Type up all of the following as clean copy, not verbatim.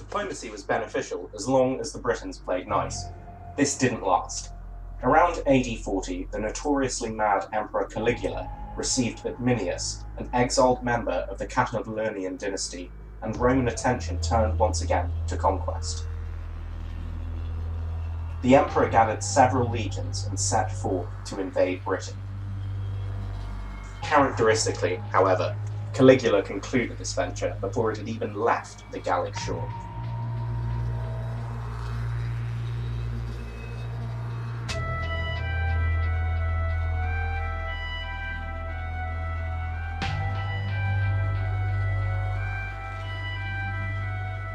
Diplomacy was beneficial as long as the Britons played nice. This didn't last. Around AD 40, the notoriously mad Emperor Caligula received Adminius, an exiled member of the Catiline dynasty, and Roman attention turned once again to conquest. The emperor gathered several legions and set forth to invade Britain. Characteristically, however, Caligula concluded this venture before it had even left the Gallic shore.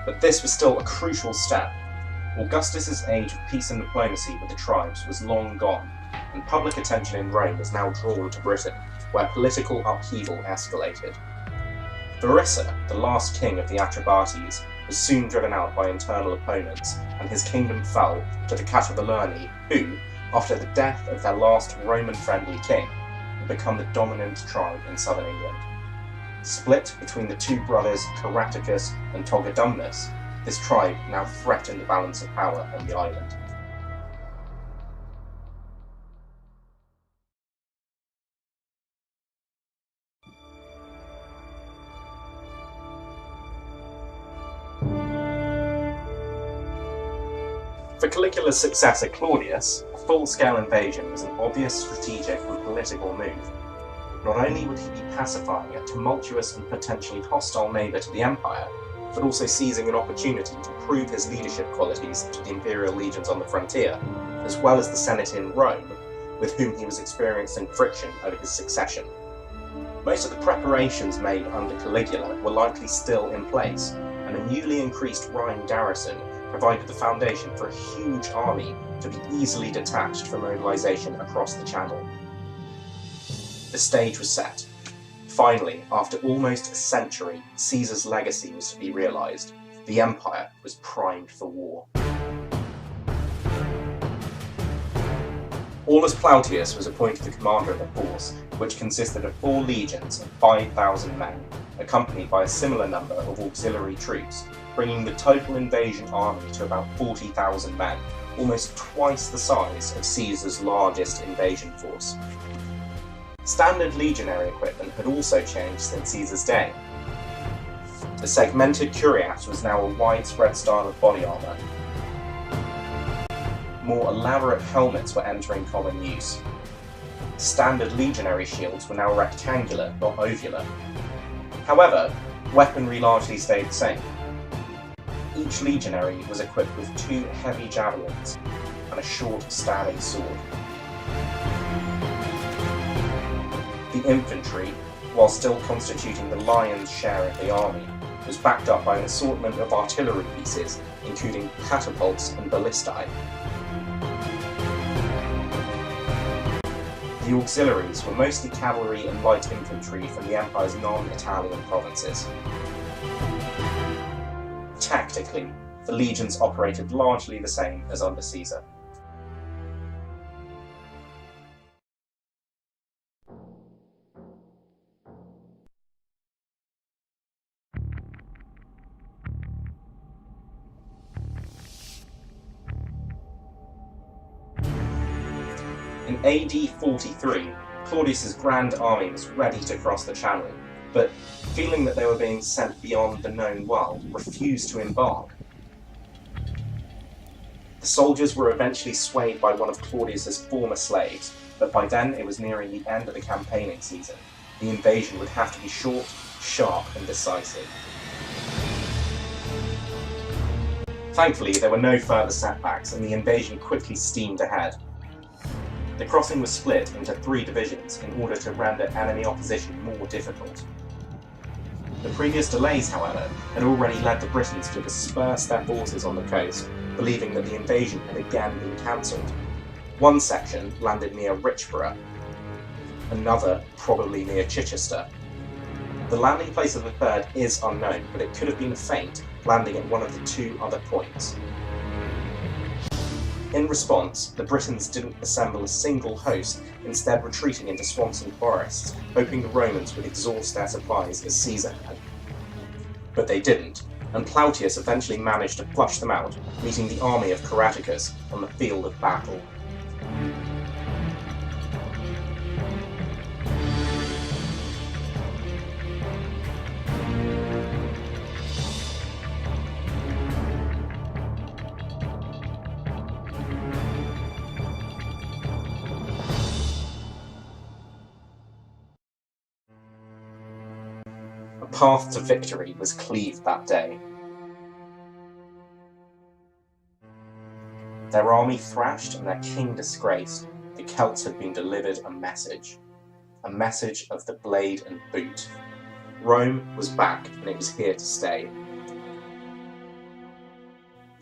But this was still a crucial step. Augustus's age of peace and diplomacy with the tribes was long gone, and public attention in Rome was now drawn to Britain, where political upheaval escalated. Verissa, the last king of the Atrebates, was soon driven out by internal opponents, and his kingdom fell to the Catiline, who, after the death of their last Roman-friendly king, had become the dominant tribe in southern England. Split between the two brothers Caraticus and Togodumnus, this tribe now threatened the balance of power on the island. For Caligula's successor Claudius, a full-scale invasion was an obvious strategic and political move. Not only would he be pacifying a tumultuous and potentially hostile neighbour to the empire, but also seizing an opportunity to prove his leadership qualities to the imperial legions on the frontier, as well as the Senate in Rome, with whom he was experiencing friction over his succession. Most of the preparations made under Caligula were likely still in place, and a newly increased Rhine garrison provided the foundation for a huge army to be easily detached for mobilization across the Channel. The stage was set. Finally, after almost a century, Caesar's legacy was to be realized. The empire was primed for war. Aulus Plautius was appointed the commander of the force, which consisted of 4 legions of 5,000 men, accompanied by a similar number of auxiliary troops, bringing the total invasion army to about 40,000 men, almost twice the size of Caesar's largest invasion force. Standard legionary equipment had also changed since Caesar's day. The segmented cuirass was now a widespread style of body armour. More elaborate helmets were entering common use. Standard legionary shields were now rectangular, not ovular. However, weaponry largely stayed the same. Each legionary was equipped with 2 heavy javelins and a short standing sword. The infantry, while still constituting the lion's share of the army, was backed up by an assortment of artillery pieces, including catapults and ballistae. The auxiliaries were mostly cavalry and light infantry from the Empire's non-Italian provinces. Tactically, the legions operated largely the same as under Caesar. In AD 43, Claudius's grand army was ready to cross the Channel, but feeling that they were being sent beyond the known world, refused to embark. The soldiers were eventually swayed by one of Claudius's former slaves, but by then it was nearing the end of the campaigning season. The invasion would have to be short, sharp, and decisive. Thankfully, there were no further setbacks, and the invasion quickly steamed ahead. The crossing was split into 3 divisions in order to render enemy opposition more difficult. The previous delays, however, had already led the Britons to disperse their forces on the coast, believing that the invasion had again been cancelled. One section landed near Richborough, another probably near Chichester. The landing place of the third is unknown, but it could have been a feint, landing at one of the 2 other points. In response, the Britons didn't assemble a single host, instead retreating into swamps and forests, hoping the Romans would exhaust their supplies as Caesar had. But they didn't. and Claudius eventually managed to flush them out, meeting the army of Caratacus on the field of battle. A path to victory was cleaved that day. Their army thrashed and their king disgraced, the Celts had been delivered a message of the blade and boot. Rome was back, and it was here to stay.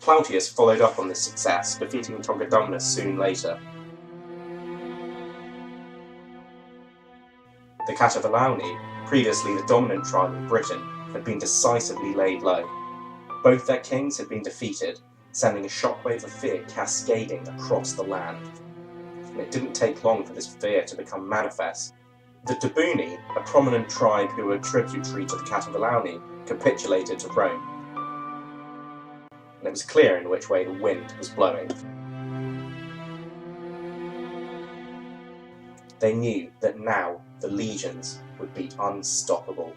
Claudius followed up on this success, defeating Togodumnus soon later. The Catuvellauni, previously the dominant tribe in Britain, had been decisively laid low. Both their kings had been defeated, sending a shockwave of fear cascading across the land. And it didn't take long for this fear to become manifest. The Tebuni, a prominent tribe who were tributary to the Catuvellauni, capitulated to Rome. And it was clear in which way the wind was blowing. They knew that now the legions would be unstoppable.